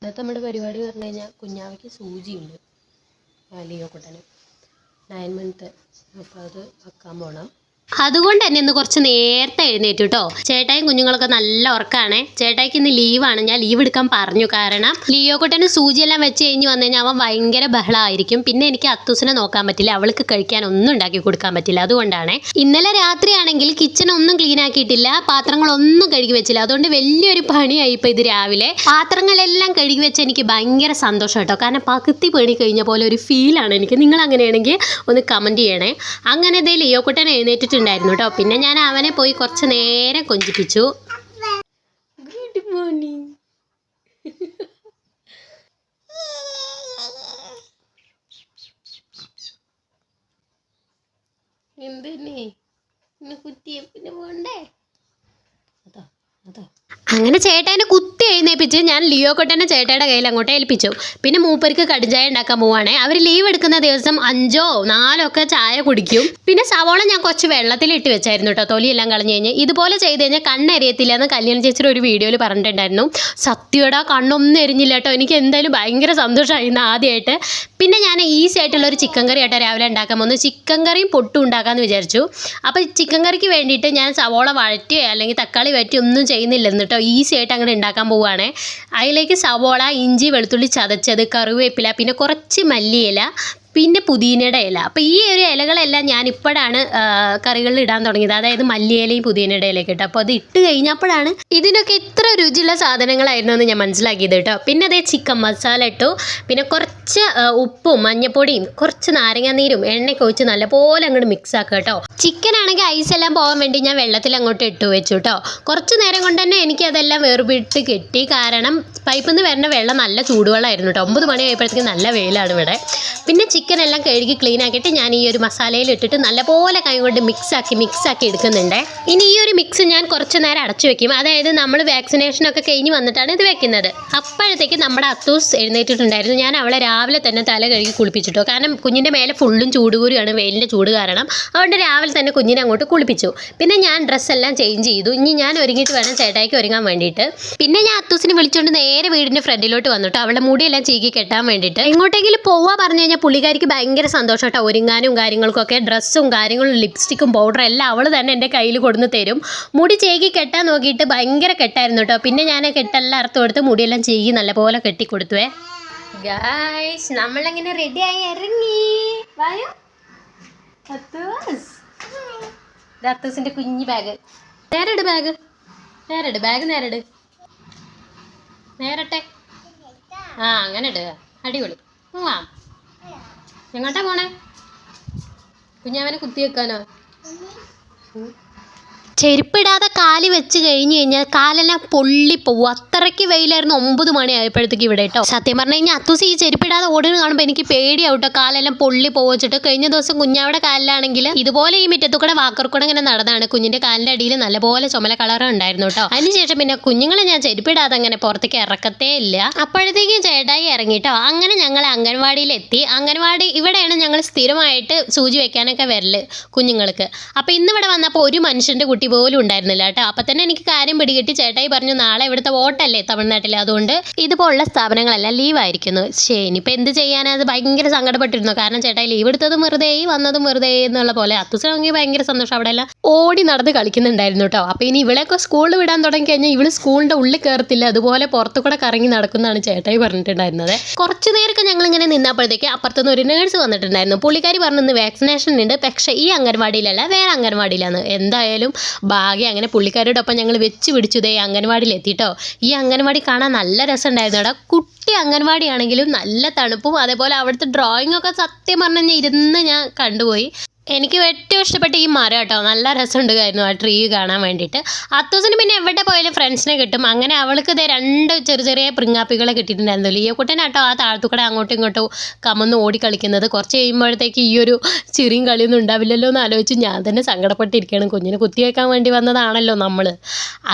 ഇന്നത്തെ നമ്മുടെ പരിപാടി പറഞ്ഞു കഴിഞ്ഞാൽ കുഞ്ഞാവയ്ക്ക് സൂചിയുണ്ട്. ലിയോ കുട്ടന് 9 മന്ത്. അപ്പോൾ അത് വെക്കാൻ പോകണം. അതുകൊണ്ട് തന്നെ ഇന്ന് കുറച്ച് നേരത്തെ എഴുന്നേറ്റു കേട്ടോ. ചേട്ടായും കുഞ്ഞുങ്ങളൊക്കെ നല്ല ഉറക്കമാണ്. ചേട്ടായിക്ക് ഇന്ന് ലീവാണ്. ഞാൻ ലീവ് എടുക്കാൻ പറഞ്ഞു. കാരണം ലിയോ കുട്ടന് സൂചിയെല്ലാം വെച്ച് കഴിഞ്ഞ് വന്നു കഴിഞ്ഞാൽ അവൻ ഭയങ്കര ബഹളമായിരിക്കും. പിന്നെ എനിക്ക് അത്തൂസിനെ നോക്കാൻ പറ്റില്ല, അവൾക്ക് കഴിക്കാൻ ഒന്നും ഉണ്ടാക്കി കൊടുക്കാൻ പറ്റില്ല. അതുകൊണ്ടാണ് ഇന്നലെ രാത്രിയാണെങ്കിൽ കിച്ചൺ ഒന്നും ക്ലീൻ ആക്കിയിട്ടില്ല, പാത്രങ്ങളൊന്നും കഴുകി വെച്ചില്ല. അതുകൊണ്ട് വലിയൊരു പണിയായി. ഇപ്പോൾ ഇത് രാവിലെ പാത്രങ്ങളെല്ലാം കഴുകി വെച്ച് എനിക്ക് ഭയങ്കര സന്തോഷം കേട്ടോ. കാരണം പകുതി പണി കഴിഞ്ഞ പോലെ ഒരു ഫീലാണ് എനിക്ക്. നിങ്ങൾ അങ്ങനെയാണെങ്കിൽ ഒന്ന് കമൻറ്റ് ചെയ്യണേ. അങ്ങനെ ഇതേ ലിയോ കുട്ടൻ എഴുന്നേറ്റിട്ടുണ്ടായിരുന്നു കേട്ടോ. പിന്നെ ഞാൻ അവനെ പോയി കുറച്ച് നേരം കൊഞ്ചിപ്പിച്ചു. Good morning. എന്തിനേ ഇന്ന് കുത്തിയെ പിന്നെ പോണ്ടേ? അതോ അതോ. അങ്ങനെ ചേട്ടനെ കുത്തി എഴുന്നേപ്പിച്ച് ഞാൻ ലിയോ കുട്ടനെ ചേട്ടയുടെ കയ്യിൽ അങ്ങോട്ട് ഏൽപ്പിച്ചു. പിന്നെ മൂപ്പർക്ക് കടുചായ ഉണ്ടാക്കാൻ പോവാണേ. അവർ ലീവ് എടുക്കുന്ന ദിവസം 5 or 4 ഒക്കെ ചായ കുടിക്കും. പിന്നെ സവോള ഞാൻ കുറച്ച് വെള്ളത്തിലിട്ട് വെച്ചായിരുന്നു കേട്ടോ, തൊലിയെല്ലാം കളഞ്ഞ് കഴിഞ്ഞ്. ഇതുപോലെ ചെയ്ത് കഴിഞ്ഞാൽ കണ്ണെരിയത്തില്ല എന്ന് കല്യാണ ചേച്ചിയുടെ ഒരു വീഡിയോയിൽ പറഞ്ഞിട്ടുണ്ടായിരുന്നു. സത്യയുടെ കണ്ണൊന്നും എരിഞ്ഞില്ല കേട്ടോ. എനിക്ക് എന്തായാലും ഭയങ്കര സന്തോഷമായിരുന്നു ആദ്യമായിട്ട്. പിന്നെ ഞാൻ ഈസി ആയിട്ടുള്ളൊരു ചിക്കൻ കറി ആട്ടോ രാവിലെ ഉണ്ടാക്കാൻ പോകുന്നു. ചിക്കൻ കറിയും പൊട്ടും ഉണ്ടാക്കാമെന്ന് വിചാരിച്ചു. അപ്പോൾ ചിക്കൻ കറിക്ക് വേണ്ടിയിട്ട് ഞാൻ സവോള വഴറ്റിയോ അല്ലെങ്കിൽ തക്കാളി വഴറ്റിയോ ഒന്നും ചെയ്യുന്നില്ലെന്ന് കേട്ടോ. ഈസി ആയിട്ട് അങ്ങനെ ഉണ്ടാക്കാൻ പോവുകയാണ്. അതിലേക്ക് സവോള, ഇഞ്ചി, വെളുത്തുള്ളി ചതച്ചത്, കറിവേപ്പില, പിന്നെ കുറച്ച് മല്ലിയില, പിന്നെ പുതിനയുടെ ഇല. അപ്പോൾ ഈ ഒരു ഇലകളെല്ലാം ഞാൻ ഇപ്പോഴാണ് കറികളിൽ ഇടാൻ തുടങ്ങിയത്. അതായത് മല്ലിയിലയും പുതിനയുടെ ഇലയൊക്കെ ഇട്ട്. അപ്പോൾ അത് ഇട്ട് കഴിഞ്ഞപ്പോഴാണ് ഇതിനൊക്കെ ഇത്ര രുചിയുള്ള സാധനങ്ങളായിരുന്നു എന്ന് ഞാൻ മനസ്സിലാക്കിയത് കേട്ടോ. പിന്നെ അതേ ചിക്കൻ മസാല ഇട്ടു. പിന്നെ കുറച്ച് ഉപ്പും മഞ്ഞപ്പൊടിയും കുറച്ച് നാരങ്ങാനീരും എണ്ണയൊക്കെ ഒഴിച്ച് നല്ലപോലെ അങ്ങോട്ട് മിക്സ് ആക്കുക കേട്ടോ. ചിക്കൻ ആണെങ്കിൽ ഐസെല്ലാം പോകാൻ വേണ്ടി ഞാൻ വെള്ളത്തിൽ അങ്ങോട്ട് ഇട്ട് വെച്ചു കേട്ടോ. കുറച്ച് നേരം കൊണ്ട് തന്നെ എനിക്കതെല്ലാം വേർപിട്ട് കെട്ടി. കാരണം പൈപ്പിൽ നിന്ന് വരുന്ന വെള്ളം നല്ല ചൂടുവെള്ളമായിരുന്നു കേട്ടോ. 9 മണി ആയപ്പോഴത്തേക്ക് നല്ല വെയിലാണ് ഇവിടെ. പിന്നെ ചിക്കൻ എല്ലാം കഴുകി ക്ലീൻ ആക്കിയിട്ട് ഞാൻ ഈ ഒരു മസാലയിൽ ഇട്ടിട്ട് നല്ലപോലെ കൈ കൊണ്ട് മിക്സാക്കി എടുക്കുന്നുണ്ട്. ഇനി ഈ ഒരു മിക്സ് ഞാൻ കുറച്ച് നേരം അടച്ചു വെക്കും. അതായത് നമ്മൾ വാക്സിനേഷനൊക്കെ കഴിഞ്ഞ് വന്നിട്ടാണ് ഇത് വെക്കുന്നത്. അപ്പോഴത്തേക്ക് നമ്മുടെ അത്തൂസ് എഴുന്നേറ്റിട്ടുണ്ടായിരുന്നു. ഞാൻ അവളെ രാവിലെ തന്നെ തല കഴുകി കുളിപ്പിച്ചിട്ടോ. കാരണം കുഞ്ഞിൻ്റെ മേലെ ഫുള്ളും ചൂടുകൂരിയാണ്, വെയിലിൻ്റെ ചൂട് കാരണം. അതുകൊണ്ട് രാവിലെ തന്നെ കുഞ്ഞിനെ അങ്ങോട്ട് കുളിപ്പിച്ചു. പിന്നെ ഞാൻ ഡ്രസ്സെല്ലാം ചേഞ്ച് ചെയ്തു. ഇനി ഞാൻ ഒരുങ്ങിയിട്ട് വേണം ചേട്ടായിക്ക് ഒരുങ്ങാൻ വേണ്ടിയിട്ട്. പിന്നെ ഞാൻ അത്തൂസിനെ വിളിച്ചുകൊണ്ട് നേരെ വീടിൻ്റെ ഫ്രണ്ടിലോട്ട് വന്നിട്ടോ, അവളുടെ മുടിയെല്ലാം ചീകി കെട്ടാൻ വേണ്ടിയിട്ട്. എങ്ങോട്ടെങ്കിലും പോവാ പറഞ്ഞു കഴിഞ്ഞാൽ പുള്ളിക്കാരിക്ക് ഭയങ്കര സന്തോഷം കേട്ടോ. ഒരുങ്ങാനും കാര്യങ്ങൾക്കൊക്കെ ഡ്രസ്സും കാര്യങ്ങളും ലിപ്സ്റ്റിക്കും പൗഡറും എല്ലാം അവൾ തന്നെ എൻ്റെ കയ്യിൽ കൊടുന്ന് തരും. മുടി ചേകി കെട്ടാൻ നോക്കിയിട്ട് ഭയങ്കര കെട്ടായിരുന്നു കേട്ടോ. പിന്നെ ഞാൻ കെട്ടെല്ലാം അറുത്ത് കൊടുത്ത് മുടിയെല്ലാം ചേകി നല്ലപോലെ കെട്ടിക്കൊടുത്തുവേ. ഗായ്സ്, നമ്മളങ്ങനെ റെഡിയായി ഇറങ്ങി. വായോ അത്തൂസിൻ്റെ കുഞ്ഞു ബാഗ്. നേരിട് ബാഗ്, നേരിട് ബാഗ്, നേരട്ടെ. അങ്ങനെ ഇടുക, അടിപൊളി. ആ എങ്ങോട്ടാ പോണേ? കുഞ്ഞാവനെ കുത്തി വെക്കാനോ? ചെരുപ്പിടാതെ കാല് വെച്ച് കഴിഞ്ഞ് കഴിഞ്ഞാൽ കാലെല്ലാം പൊള്ളിപ്പോവും. അത്രയ്ക്ക് വെയിലായിരുന്നു. 9 മണി ആയപ്പോഴത്തേക്ക് ഇവിടെ കേട്ടോ. സത്യം പറഞ്ഞു കഴിഞ്ഞാൽ അത്തൂസ് ഈ ചെരുപ്പിടാതെ ഓടുന്നത് കാണുമ്പോൾ എനിക്ക് പേടിയാവും കേട്ടോ. കാലെല്ലാം പൊള്ളി പോവച്ചിട്ട്. കഴിഞ്ഞ ദിവസം കുഞ്ഞാവിടെ കാലിലാണെങ്കിൽ ഇതുപോലെ ഈ മുറ്റത്തു കൂടെ വാക്കർക്കൂടെ ഇങ്ങനെ നടന്നാണ്. കുഞ്ഞിൻ്റെ കാലിൻ്റെ അടിയിൽ നല്ലപോലെ ചുമല കളർ ഉണ്ടായിരുന്നു കേട്ടോ. അതിനുശേഷം പിന്നെ കുഞ്ഞുങ്ങളെ ഞാൻ ചെരുപ്പിടാതെ അങ്ങനെ പുറത്തേക്ക് ഇറക്കത്തേ ഇല്ല. അപ്പോഴത്തേക്കും ചേട്ടായി ഇറങ്ങിട്ടോ. അങ്ങനെ ഞങ്ങൾ അംഗൻവാടിയിലെത്തി. അംഗൻവാടി ഇവിടെയാണ് ഞങ്ങൾ സ്ഥിരമായിട്ട് സൂചി വെക്കാനൊക്കെ വരല് കുഞ്ഞുങ്ങൾക്ക്. അപ്പോൾ ഇന്നിവിടെ വന്നപ്പോൾ ഒരു മനുഷ്യൻ്റെ കുട്ടി പോലും ഉണ്ടായിരുന്നില്ല കേട്ടോ. അപ്പം തന്നെ എനിക്ക് കാര്യം പിടികിട്ടി. ചേട്ടായി പറഞ്ഞു നാളെ ഇവിടുത്തെ വോട്ടല്ലേ തമിഴ്നാട്ടിൽ, അതുകൊണ്ട് ഇതുപോലുള്ള സ്ഥാപനങ്ങളെല്ലാം ലീവായിരിക്കുന്നു. ശരി, ഇനിയിപ്പോൾ എന്ത് ചെയ്യാനാ? അത് ഭയങ്കര സങ്കടപ്പെട്ടിരുന്നു. കാരണം ചേട്ടായി ലീവ് എടുത്തതും വെറുതെ വന്നതും വെറുതെ എന്നുള്ള പോലെ. അത്തുസാണെങ്കിൽ ഭയങ്കര സന്തോഷം. അവിടെ എല്ലാം ഓടി നടന്ന് കളിക്കുന്നുണ്ടായിരുന്നു കേട്ടോ. അപ്പോൾ ഇനി ഇവിടെയൊക്കെ സ്കൂളിൽ വിടാൻ തുടങ്ങി കഴിഞ്ഞാൽ ഇവള് സ്കൂളിൻ്റെ ഉള്ളിൽ കയറത്തില്ല, അതുപോലെ പുറത്തു കൂടെ കറങ്ങി നടക്കുന്നതാണ് ചേട്ടായി പറഞ്ഞിട്ടുണ്ടായിരുന്നത്. കുറച്ച് നേരമൊക്കെ ഞങ്ങളിങ്ങനെ നിന്നപ്പോഴത്തേക്ക് അപ്പുറത്തുനിന്ന് ഒരു നേഴ്സ് വന്നിട്ടുണ്ടായിരുന്നു. പുള്ളിക്കാരി പറഞ്ഞു വാക്സിനേഷൻ ഉണ്ട്, പക്ഷേ ഈ അംഗൻവാടിയിലല്ല, വേറെ അംഗൻവാടിയിലാണ്. എന്തായാലും ഭാഗ്യം. അങ്ങനെ പുള്ളിക്കാരോടൊപ്പം ഞങ്ങൾ വെച്ച് പിടിച്ചു ദേ അംഗൻവാടിയിൽ എത്തിയിട്ടോ. ഈ അംഗൻവാടി കാണാൻ നല്ല രസമുണ്ടായിരുന്നു കേട്ടോ. കുട്ടി അംഗൻവാടിയാണെങ്കിലും നല്ല തണുപ്പും അതേപോലെ അവിടുത്തെ ഡ്രോയിങ് ഒക്കെ സത്യം പറഞ്ഞു കഴിഞ്ഞാൽ ഇരുന്ന് ഞാൻ കണ്ടുപോയി. എനിക്ക് ഏറ്റവും ഇഷ്ടപ്പെട്ട ഈ മരം കേട്ടോ. നല്ല രസമുണ്ടായിരുന്നു ആ ട്രീ കാണാൻ വേണ്ടിയിട്ട്. അത്തൂസിന് പിന്നെ എവിടെ പോയാലും ഫ്രണ്ട്സിനെ കിട്ടും. അങ്ങനെ അവൾക്ക് ഇതേ 2 ചെറിയ പ്രിങ്ങാപ്പികളെ കിട്ടിയിട്ടുണ്ടായിരുന്നു. ലിയോ കുട്ടനാട്ടോ ആ താഴത്തുകൂടെ അങ്ങോട്ടും ഇങ്ങോട്ടും കമന്ന് ഓടി കളിക്കുന്നത്. കുറച്ച് കഴിയുമ്പോഴത്തേക്ക് ഈ ഒരു ചിരിയും കളിയൊന്നും ഉണ്ടാവില്ലല്ലോ എന്ന് ആലോചിച്ച് ഞാൻ തന്നെ സങ്കടപ്പെട്ടിരിക്കുകയാണ്. കുഞ്ഞിനെ കുത്തിവെക്കാൻ വേണ്ടി വന്നതാണല്ലോ നമ്മൾ.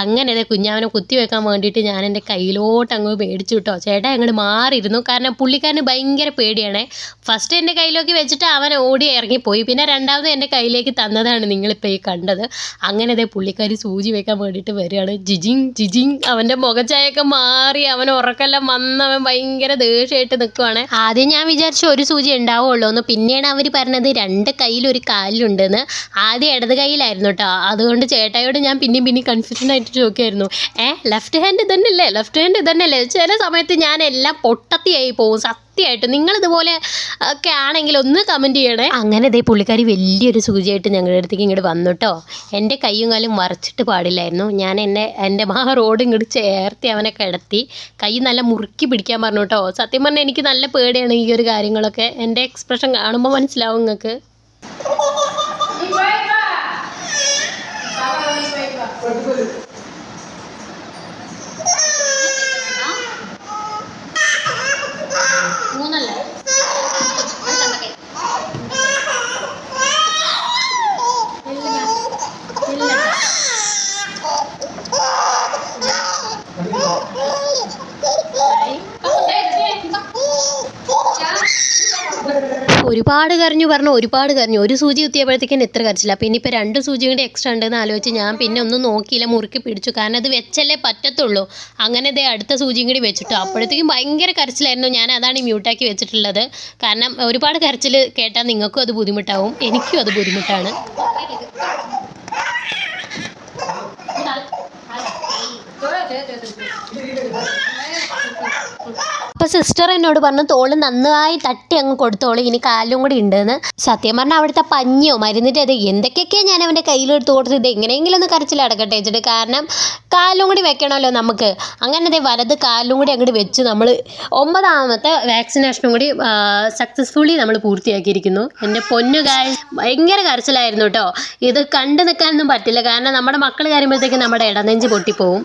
അങ്ങനെ അതെ കുഞ്ഞാവനെ കുത്തിവെക്കാൻ വേണ്ടിയിട്ട് ഞാൻ എൻ്റെ കയ്യിലോട്ട് അങ്ങ് മേടിച്ചു കേട്ടോ. ചേട്ടാ അങ്ങോട്ട് മാറിയിരുന്നു. കാരണം പുള്ളിക്കാരന് ഭയങ്കര പേടിയാണേ. ഫസ്റ്റ് എൻ്റെ കയ്യിലേക്ക് വെച്ചിട്ട് അവൻ ഓടി ഇറങ്ങിപ്പോയി. പിന്നെ രണ്ടാമത് എൻ്റെ കയ്യിലേക്ക് തന്നതാണ് നിങ്ങളിപ്പോൾ ഈ കണ്ടത്. അങ്ങനെ അതേ പുള്ളിക്കാരി സൂചി വെക്കാൻ വേണ്ടിയിട്ട് വരികയാണ്. ജിജിങ് ജിജിങ് അവൻ്റെ മുഖച്ചായൊക്കെ മാറി, അവൻ ഉറക്കെല്ലാം വന്ന് അവൻ ഭയങ്കര ദേഷ്യമായിട്ട് നിൽക്കുവാണ്. ആദ്യം ഞാൻ വിചാരിച്ചു ഒരു സൂചി ഉണ്ടാവുള്ളൂ എന്ന്. പിന്നെയാണ് അവർ പറഞ്ഞത് 2 കയ്യിലൊരു കാലിലുണ്ടെന്ന്. ആദ്യം ഇടത് കയ്യിലായിരുന്നു കേട്ടോ. അതുകൊണ്ട് ചേട്ടായോട് ഞാൻ പിന്നെയും കൺഫ്യൂഷൻ ആയിട്ട് ചോദിക്കുമായിരുന്നു, ലെഫ്റ്റ് ഹാൻഡ് ഇതന്നെയല്ലേ. ചില സമയത്ത് ഞാൻ എല്ലാം പൊട്ടത്തിയായി പോകും സത്യമായിട്ട്. നിങ്ങളിതുപോലെ ഒക്കെ ആണെങ്കിൽ ഒന്ന് കമൻറ്റ് ചെയ്യണേ. അങ്ങനെ ഇതേ പുള്ളിക്കാരി വലിയൊരു സൂചിയായിട്ട് ഞങ്ങളുടെ അടുത്തേക്ക് ഇങ്ങോട്ട് വന്നു കേട്ടോ. എൻ്റെ കയ്യും കാലും മറിച്ചിട്ട് പാടില്ലായിരുന്നു. ഞാൻ എൻ്റെ റോഡ് ഇങ്ങോട്ട് ചേർത്തി അവനെ കിടത്തി. കൈ നല്ല മുറുക്കി പിടിക്കാൻ പറഞ്ഞു കേട്ടോ. സത്യം പറഞ്ഞാൽ എനിക്ക് നല്ല പേടിയാണ് ഈ ഒരു കാര്യങ്ങളൊക്കെ. എൻ്റെ എക്സ്പ്രഷൻ കാണുമ്പോൾ മനസ്സിലാവും നിങ്ങൾക്ക്. ഒരുപാട് കരഞ്ഞു. ഒരു സൂചി കുത്തിയപ്പോഴത്തേക്കും എത്ര കരച്ചില്ല. പിന്നെ ഇപ്പോൾ 2 സൂചി കൂടി എക്സ്ട്രാ ഉണ്ടെന്ന് ആലോചിച്ച് ഞാൻ പിന്നെ ഒന്നും നോക്കിയില്ല, മുറുക്കി പിടിച്ചു. കാരണം അത് വെച്ചല്ലേ പറ്റത്തുള്ളൂ. അങ്ങനെ ദേ അടുത്ത സൂചിയും കൂടി വെച്ചിട്ടു. അപ്പോഴത്തേക്കും ഭയങ്കര കരച്ചിലായിരുന്നു. ഞാൻ അതാണ് മ്യൂട്ടാക്കി വെച്ചിട്ടുള്ളത്. കാരണം ഒരുപാട് കരച്ചിൽ കേട്ടാൽ നിങ്ങൾക്കും അത് ബുദ്ധിമുട്ടാവും, എനിക്കും അത് ബുദ്ധിമുട്ടാണ്. അപ്പോൾ സിസ്റ്റർ എന്നോട് പറഞ്ഞു തോള് നന്നായി തട്ടി അങ്ങ് കൊടുത്തോളൂ, ഇനി കാലിലും കൂടി ഉണ്ടെന്ന്. സത്യം പറഞ്ഞാൽ അവിടുത്തെ പഞ്ഞിയോ മരുന്നിൻ്റെ അത് എന്തൊക്കെയൊക്കെയാണ് ഞാൻ അവൻ്റെ കയ്യിലെടുത്ത് കൊടുത്തത്. എങ്ങനെയെങ്കിലും ഒന്ന് കരച്ചിലടക്കട്ടെ വെച്ചിട്ട്. കാരണം കാലിലും കൂടി വെക്കണമല്ലോ നമുക്ക്. അങ്ങനെ വലത് കാലിലും കൂടി അങ്ങോട്ട് വെച്ച് നമ്മൾ 9ാമത്തെ വാക്സിനേഷനും കൂടി സക്സസ്ഫുള്ളി നമ്മൾ പൂർത്തിയാക്കിയിരിക്കുന്നു. എൻ്റെ പൊന്നു ഭയങ്കര കരച്ചിലായിരുന്നു കേട്ടോ. ഇത് കണ്ടു നിൽക്കാനൊന്നും പറ്റില്ല. കാരണം നമ്മുടെ മക്കൾ കരയുമ്പോഴത്തേക്കും നമ്മുടെ ഇടനെഞ്ച് പൊട്ടിപ്പോവും.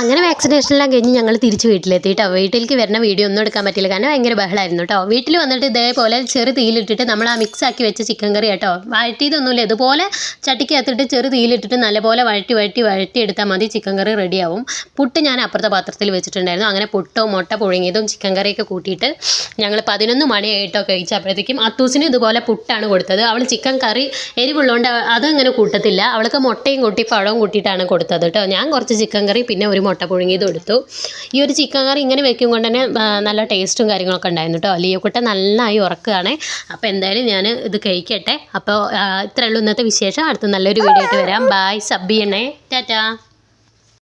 അങ്ങനെ വാക്സിനേഷനെല്ലാം കഴിഞ്ഞ് ഞങ്ങൾ തിരിച്ച് വീട്ടിലെത്തി കേട്ടോ. വീട്ടിലേക്ക് വരുന്ന വീഡിയോ ഒന്നും എടുക്കാൻ പറ്റില്ല, കാരണം ഭയങ്കര ബഹളമായിരുന്നു കേട്ടോ. വീട്ടിൽ വന്നിട്ട് ഇതേപോലെ ചെറു തീയിലിട്ടിട്ട് നമ്മൾ ആ മിക്സ് ആക്കി വെച്ച ചിക്കൻ കറി കേട്ടോ. വഴറ്റിയതൊന്നുമില്ല, ഇതുപോലെ ചട്ടിക്കകത്തിട്ട് ചെറു തീയിലിട്ടിട്ട് നല്ലപോലെ വഴറ്റി എടുത്താൽ മതി. ചിക്കൻ കറി റെഡിയാവും. പുട്ട് ഞാൻ അപ്പുറത്തെ പാത്രത്തിൽ വെച്ചിട്ടുണ്ടായിരുന്നു. അങ്ങനെ പുട്ടോ മുട്ട പുഴുങ്ങിയതും ചിക്കൻ കറിയൊക്കെ കൂട്ടിയിട്ട് ഞങ്ങൾ 11 മണിയായിട്ടോ കഴിച്ചപ്പോഴത്തേക്കും അത്തൂസിന് ഇതുപോലെ പുട്ടാണ് കൊടുത്തത്. അവൾ ചിക്കൻ കറി എരിവുള്ളതുകൊണ്ട് അതിങ്ങനെ കൂട്ടത്തില്ല. അവൾക്ക് മുട്ടയും കൂട്ടി പഴവും കൂട്ടിയിട്ടാണ് കൊടുത്തത് കേട്ടോ. ഞാൻ കുറച്ച് ചിക്കൻ കറി പിന്നെ ഒരു മുട്ട പുഴുങ്ങിയതും എടുത്തു. ഈ ഒരു ചിക്കൻ കറി ഇങ്ങനെ വെക്കും കൊണ്ട് തന്നെ നല്ല ടേസ്റ്റും കാര്യങ്ങളൊക്കെ ഉണ്ടായിരുന്നു കേട്ടോ. ലിയോക്കുട്ടൻ നന്നായി ഉറക്കുകയാണ്. അപ്പോൾ എന്തായാലും ഞാൻ ഇത് കഴിക്കട്ടെ. അപ്പോൾ ഇത്രയേ ഉള്ളൂ ഇന്നത്തെ വിശേഷം. അടുത്ത നല്ലൊരു വീഡിയോ ആയിട്ട് വരാം. ബായ്. സബ് ചെയ്യണേ. ടാറ്റാ.